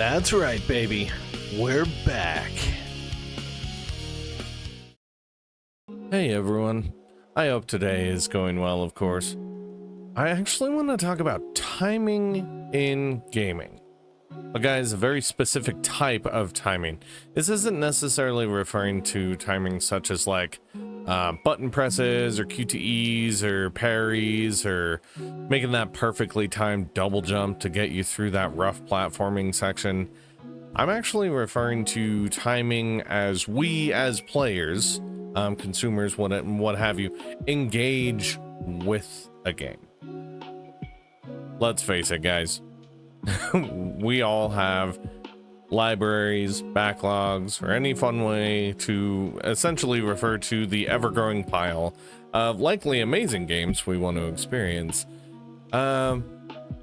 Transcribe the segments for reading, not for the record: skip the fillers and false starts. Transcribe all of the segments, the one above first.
That's right, baby. We're back. Hey everyone. I hope today is going well, of course. I actually want to talk about timing in gaming. Well, guys, a very specific type of timing. This isn't necessarily referring to timing such as like button presses or QTEs or parries or making that perfectly timed double jump to get you through that rough platforming section. I'm actually referring to timing as we as players, consumers, what have you, engage with a game. Let's face it, guys. We all have libraries, backlogs, or any fun way to essentially refer to the ever-growing pile of likely amazing games we want to experience.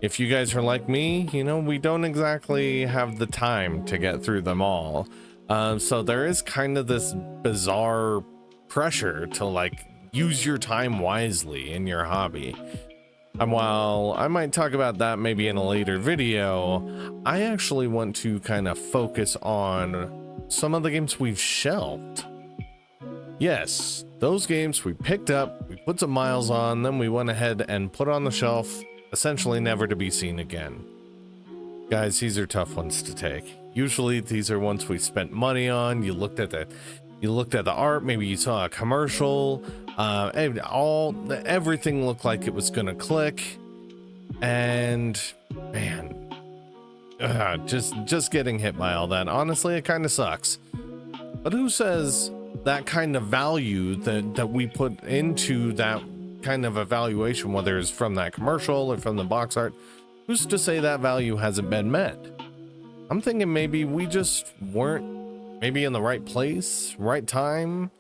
If you guys are like me, you know, we don't exactly have the time to get through them all. So there is kind of this bizarre pressure to like use your time wisely in your hobby. And while I might talk about that maybe in a later video, I actually want to kind of focus on some of the games we've shelved. Yes, those games we picked up, we put some miles on, then we went ahead and put on the shelf, essentially never to be seen again. Guys, these are tough ones to take. Usually these are ones we spent money on. You looked at the art, maybe you saw a commercial, everything looked like it was gonna click, and man, just getting hit by all that, honestly, it kind of sucks. But who says that kind of value that we put into that kind of evaluation, whether it's from that commercial or from the box art, who's to say that value hasn't been met? I'm thinking maybe we just weren't maybe in the right place, right time,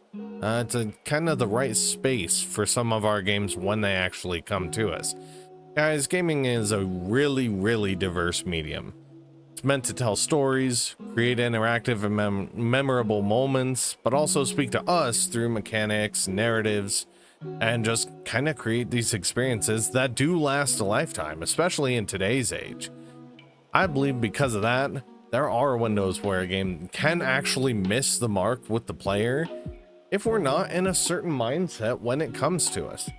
to kind of the right space for some of our games when they actually come to us. Guys, gaming is a really diverse medium. It's meant to tell stories, create interactive and memorable moments, but also speak to us through mechanics, narratives, and just kind of create these experiences that do last a lifetime, especially in today's age. I believe because of that, there are windows where a game can actually miss the mark with the player if we're not in a certain mindset when it comes to us.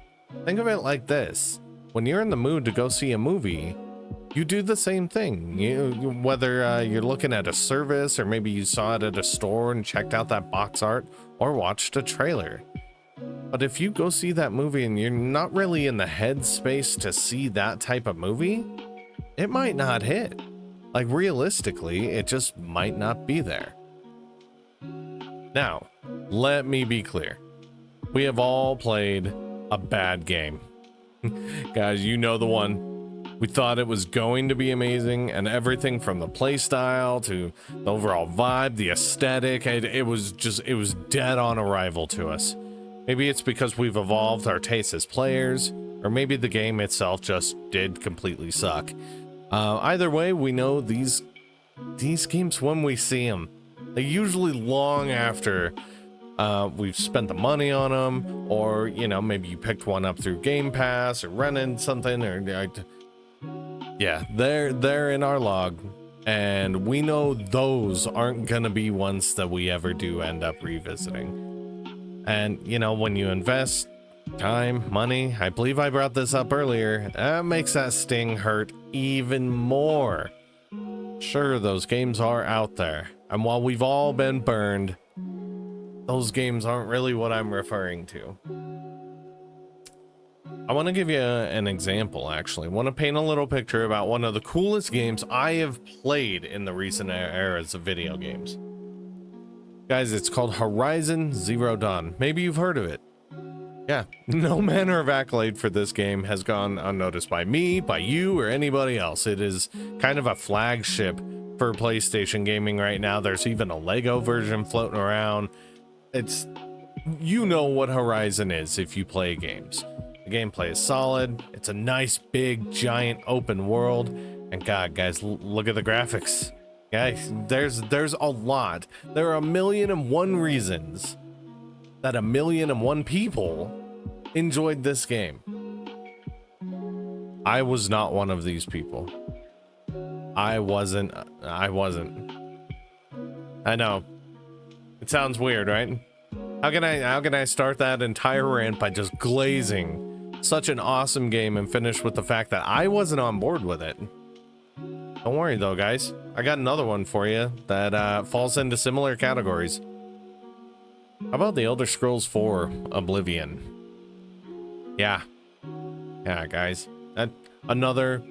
Think of it like this. When you're in the mood to go see a movie, you do the same thing. Whether you're looking at a service, or maybe you saw it at a store and checked out that box art, or watched a trailer. But if you go see that movie and you're not really in the headspace to see that type of movie, it might not hit. Like, realistically, it just might not be there. Now, let me be clear. We have all played a bad game. Guys, you know the one. We thought it was going to be amazing, and everything from the playstyle to the overall vibe, the aesthetic, it was dead on arrival to us. Maybe it's because we've evolved our tastes as players, or maybe the game itself just did completely suck. Either way, we know these games when we see them. They usually long after we've spent the money on them, or you know, maybe you picked one up through Game Pass or rented something, or yeah, they're in our log, and we know those aren't gonna be ones that we ever do end up revisiting. And you know, when you invest time, money, I believe I brought this up earlier, that makes that sting hurt even more. Sure, those games are out there, and while we've all been burned, those games aren't really what I'm referring to. I want to give you an example, actually. I want to paint a little picture about one of the coolest games I have played in the recent eras of video games. Guys, it's called Horizon Zero Dawn. Maybe you've heard of it. Yeah, no manner of accolade for this game has gone unnoticed by me, by you, or anybody else. It is kind of a flagship for PlayStation gaming right now. There's even a Lego version floating around. It's, you know what Horizon is if you play games. The gameplay is solid. It's a nice, big, giant open world. And God, guys, look at the graphics. Guys, there's a lot. There are 1,000,001 reasons that 1,000,001 people enjoyed this game. I was not one of these people. I wasn't. I know. It sounds weird, right? How can I start that entire rant by just glazing such an awesome game and finish with the fact that I wasn't on board with it? Don't worry though, guys. I got another one for you that falls into similar categories. How about the Elder Scrolls 4 Oblivion? Yeah, guys. Another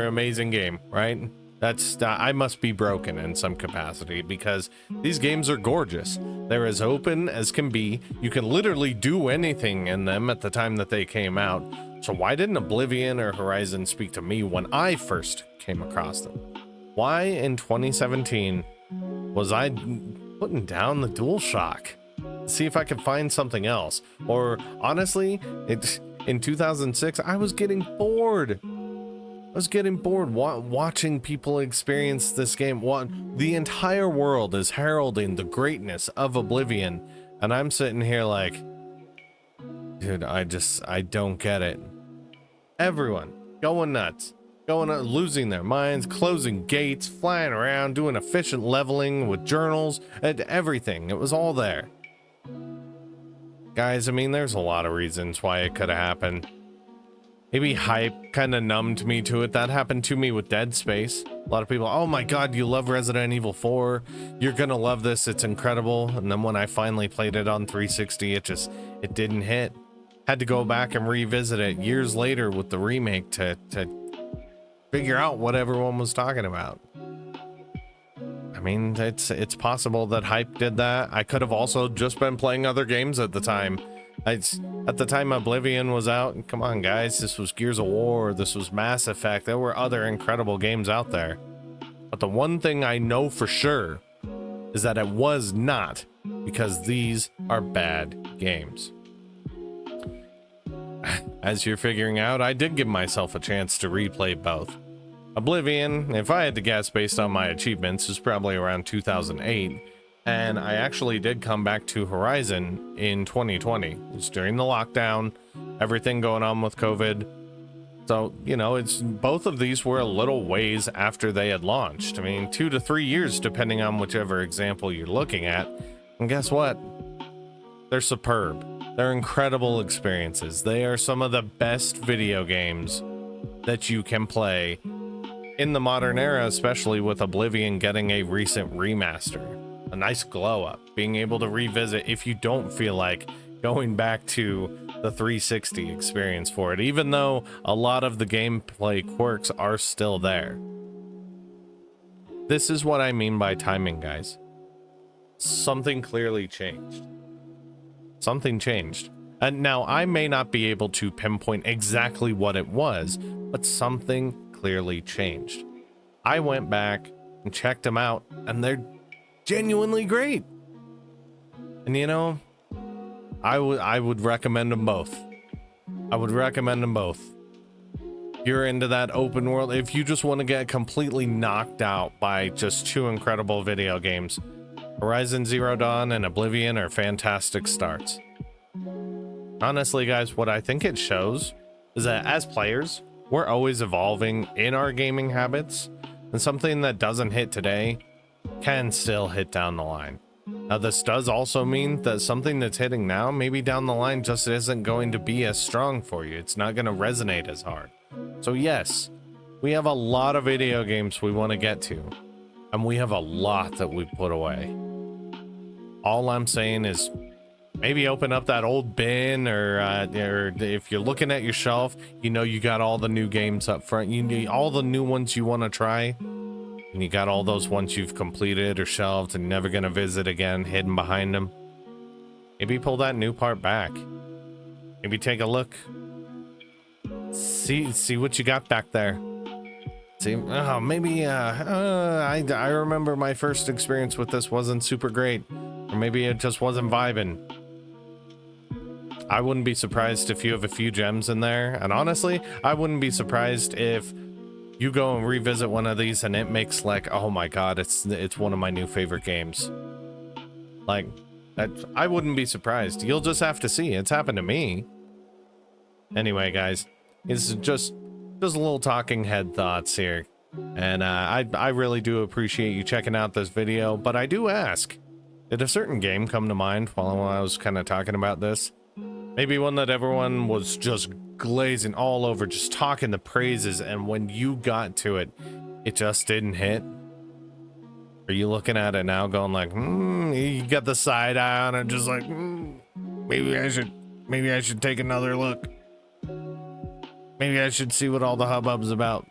amazing game, right? That's I must be broken in some capacity because these games are gorgeous. They're as open as can be. You can literally do anything in them at the time that they came out. So why didn't Oblivion or Horizon speak to me when I first came across them? Why in 2017 was I putting down the DualShock? See if I could find something else. Or honestly, in 2006, I was getting bored. Watching people experience this game. The entire world is heralding the greatness of Oblivion, and I'm sitting here like, dude, I don't get it. Everyone going nuts, losing their minds, closing gates, flying around, doing efficient leveling with journals and everything. It was all there. Guys, I mean, there's a lot of reasons why it could have happened. Maybe hype kind of numbed me to it. That happened to me with Dead Space. A lot of people, oh my god, you love Resident Evil 4. You're gonna love this, it's incredible. And then when I finally played it on 360, it didn't hit. Had to go back and revisit it years later with the remake to figure out what everyone was talking about. I mean, it's possible that hype did that. I could have also just been playing other games at the time. At the time Oblivion was out, come on guys, this was Gears of War, this was Mass Effect, there were other incredible games out there. But the one thing I know for sure is that it was not, because these are bad games. As you're figuring out, I did give myself a chance to replay both. Oblivion, if I had to guess based on my achievements, is probably around 2008. And I actually did come back to Horizon in 2020. It was during the lockdown, everything going on with COVID. So, you know, both of these were a little ways after they had launched. I mean, 2 to 3 years, depending on whichever example you're looking at. And guess what? They're superb. They're incredible experiences. They are some of the best video games that you can play in the modern era, especially with Oblivion getting a recent remaster. A nice glow up, being able to revisit if you don't feel like going back to the 360 experience for it, even though a lot of the gameplay quirks are still there. This is what I mean by timing, guys. Something clearly changed. Something changed. And now I may not be able to pinpoint exactly what it was, but something clearly changed. I went back and checked them out, and they're genuinely great. And you know, I would recommend them both. I would recommend them both. If you're into that open world, if you just want to get completely knocked out by just two incredible video games, Horizon Zero Dawn and Oblivion are fantastic starts. Honestly, guys, what I think it shows is that as players, we're always evolving in our gaming habits, and something that doesn't hit today can still hit down the line. Now, this does also mean that something that's hitting now, maybe down the line, just isn't going to be as strong for you. It's not going to resonate as hard. So yes, we have a lot of video games we want to get to, and we have a lot that we put away. All I'm saying is maybe open up that old bin, or if you're looking at your shelf, you know you got all the new games up front. You need all the new ones you want to try. And you got all those ones you've completed or shelved and never gonna visit again, hidden behind them. Maybe pull that new part back. Maybe take a look. See what you got back there. See, oh, maybe I remember my first experience with this wasn't super great, or maybe it just wasn't vibing. I wouldn't be surprised if you have a few gems in there, and honestly, I wouldn't be surprised if you go and revisit one of these and it makes like, oh my god, it's one of my new favorite games. Like, I wouldn't be surprised. You'll just have to see. It's happened to me. Anyway, guys, it's just a little talking head thoughts here. And I really do appreciate you checking out this video, but I do ask, did a certain game come to mind while I was kind of talking about this? Maybe one that everyone was just glazing all over, just talking the praises, and when you got to it, it just didn't hit? Are you looking at it now going like, you got the side eye on it, just like, maybe I should take another look. Maybe I should see what all the hubbub's about.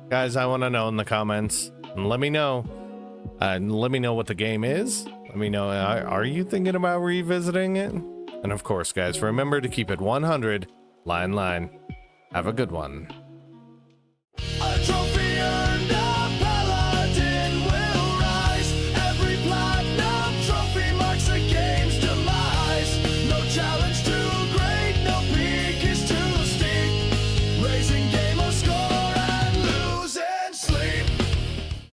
Guys, I want to know in the comments, and let me know. Let me know what the game is. Let me know, are you thinking about revisiting it? And of course, guys, remember to keep it 100 line. Have a good one.